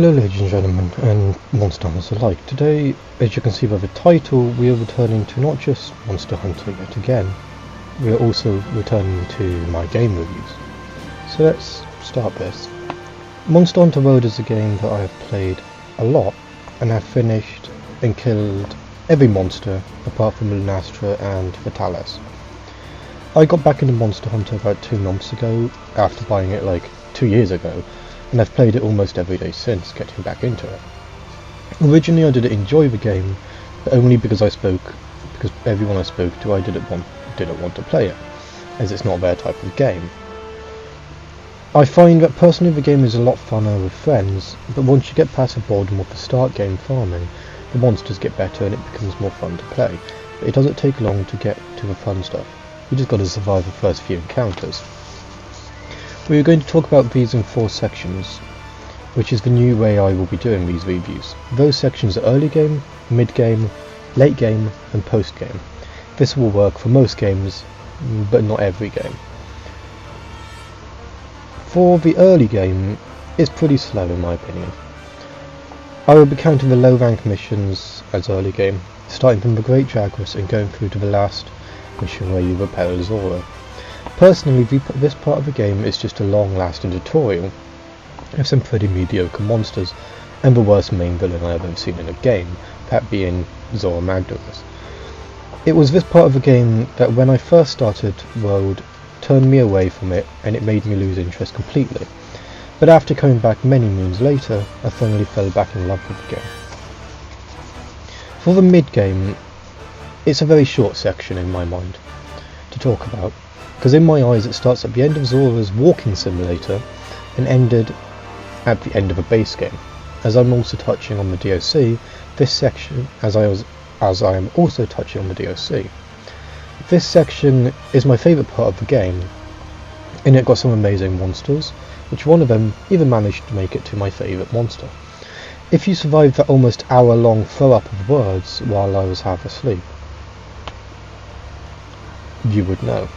Hello ladies and gentlemen, and monster hunters alike. Today, as you can see by the title, we are returning to not just Monster Hunter yet again, we are also returning to my game reviews. So let's start this. Monster Hunter World is a game that I have played a lot, and have finished and killed every monster apart from Lunastra and Fatalis. I got back into Monster Hunter about 2 months ago, after buying it like 2 years ago, and I've played it almost every day since getting back into it. Originally I didn't enjoy the game, but only because everyone I spoke to I didn't want to play it, as it's not their type of game. I find that personally the game is a lot funner with friends, but once you get past the boredom of the start game farming, the monsters get better and it becomes more fun to play, but it doesn't take long to get to the fun stuff. You just gotta survive the first few encounters. We are going to talk about these in 4 sections, which is the new way I will be doing these reviews. Those sections are early game, mid game, late game and post game. This will work for most games, but not every game. For the early game, it's pretty slow in my opinion. I will be counting the low rank missions as early game, starting from the Great Jagras and going through to the last mission where you repel Zora. Personally, this part of the game is just a long-lasting tutorial of some pretty mediocre monsters and the worst main villain I have ever seen in a game, that being Zorah Magdaros. It was this part of the game that when I first started World turned me away from it, and it made me lose interest completely. But after coming back many moons later, I finally fell back in love with the game. For the mid-game, it's a very short section in my mind to talk about, because in my eyes it starts at the end of Zora's walking simulator and ended at the end of a base game. As I'm also touching on the DLC, this section, as I am also touching on the DLC, this section is my favourite part of the game, and it got some amazing monsters, which one of them even managed to make it to my favourite monster. If you survived that almost hour-long throw-up of words while I was half asleep, you would know.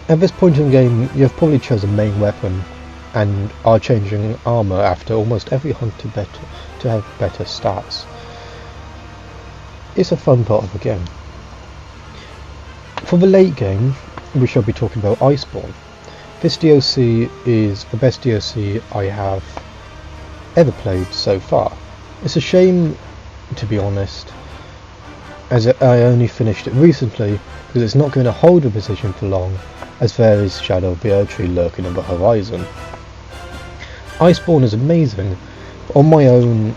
At this point in the game, you have probably chosen main weapon and are changing armour after almost every hunt to have better stats. It's a fun part of the game. For the late game, we shall be talking about Iceborne. This DLC is the best DLC I have ever played so far. It's a shame, to be honest, as I only finished it recently, because it's not going to hold a position for long, as there is Shadow of the Erdtree lurking on the horizon. Iceborne is amazing, but on my own,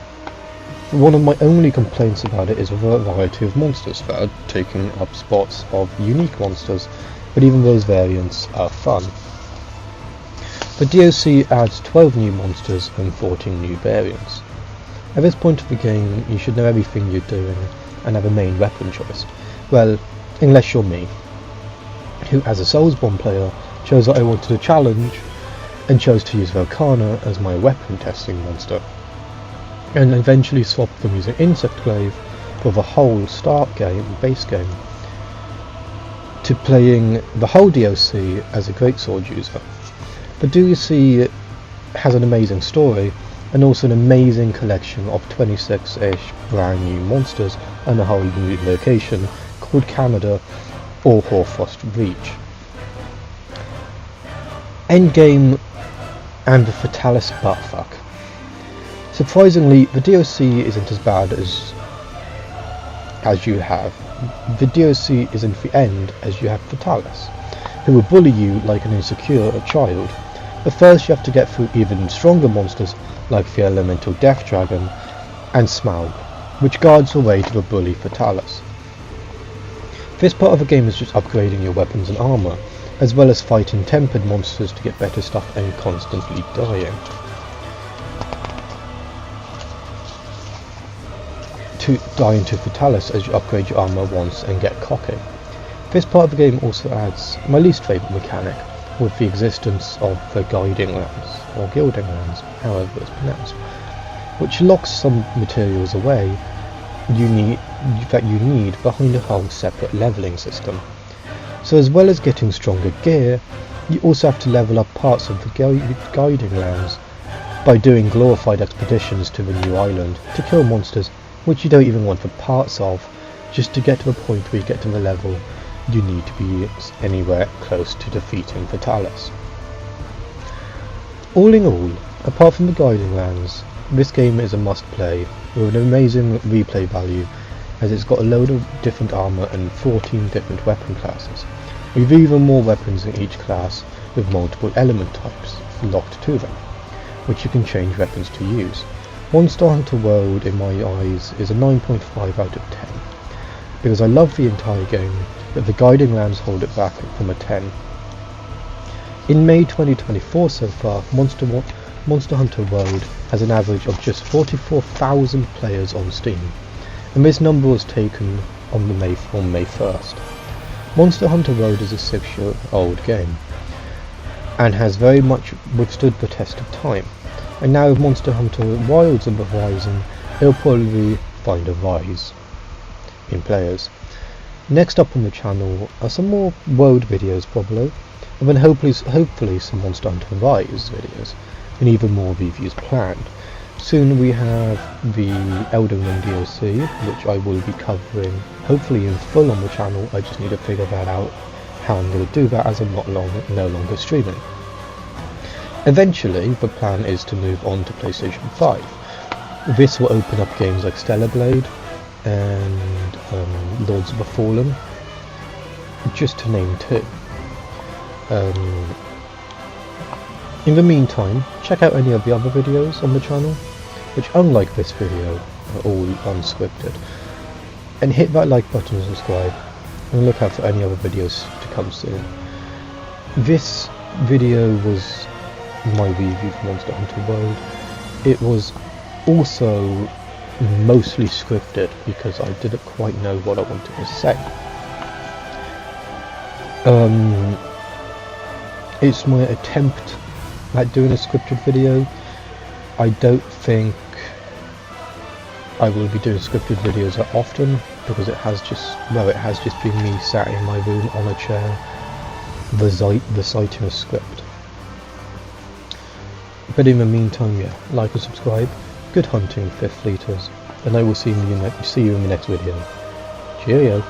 one of my only complaints about it is the variety of monsters that are taking up spots of unique monsters, but even those variants are fun. The DLC adds 12 new monsters and 14 new variants. At this point of the game, you should know everything you're doing and have a main weapon choice. Well, unless you're me, who as a Soulsborne player chose that I wanted a challenge and chose to use Velkhana as my weapon testing monster, and eventually swapped from using Insectglaive for the whole base game, to playing the whole DLC as a greatsword user. The DLC has an amazing story and also an amazing collection of 26-ish brand new monsters and a whole new location called Canada or Hoarfrost Reach. Endgame and the Fatalis buttfuck. Surprisingly, the DLC isn't as bad as you have. The DLC isn't the end as you have Fatalis, who will bully you like an insecure child. But first you have to get through even stronger monsters like the elemental Death Dragon and Smaug, which guards the way to the bully Fatalis. This part of the game is just upgrading your weapons and armour, as well as fighting tempered monsters to get better stuff and constantly dying. To die into Fatalis as you upgrade your armour once and get cocky. This part of the game also adds my least favourite mechanic, with the existence of the Guiding Lands, or Gilding Lands, however it's pronounced, which locks some materials away you need behind a whole separate levelling system. So as well as getting stronger gear, you also have to level up parts of the Guiding Lands by doing glorified expeditions to the new island to kill monsters which you don't even want the parts of, just to get to the point where you get to the level you need to be anywhere close to defeating Vitalis. All in all, apart from the Guiding Lands, this game is a must-play with an amazing replay value, as it's got a load of different armour and 14 different weapon classes, with even more weapons in each class with multiple element types locked to them, which you can change weapons to use. Monster Hunter World, in my eyes, is a 9.5 out of 10, because I love the entire game, but the Guiding Lands hold it back from a 10. In May 2024 so far, Monster Hunter World has an average of just 44,000 players on Steam, and this number was taken on May 1st. Monster Hunter World is a 6-year-old game, and has very much withstood the test of time, and now with Monster Hunter Wilds on the horizon, it'll probably find a rise in players. Next up on the channel are some more world videos probably, and then hopefully some Monster Hunter Rise videos, and even more reviews planned. Soon we have the Elden Ring DLC, which I will be covering hopefully in full on the channel. I just need to figure that out, how I'm going to do that, as I'm no longer streaming. Eventually the plan is to move on to PlayStation 5. This will open up games like Stellar Blade and Lords of the Fallen, just to name two. In the meantime, check out any of the other videos on the channel, which unlike this video are all unscripted, and hit that like button and subscribe, and look out for any other videos to come soon. This video was my review for Monster Hunter World. It was also mostly scripted because I didn't quite know what I wanted to say. It's my attempt at doing a scripted video. I don't think I will be doing scripted videos that often, because it has just been me sat in my room on a chair reciting a script. But in the meantime, yeah, like and subscribe. Good hunting, Fifth Fleeters, and I will see you in the next video. Cheerio.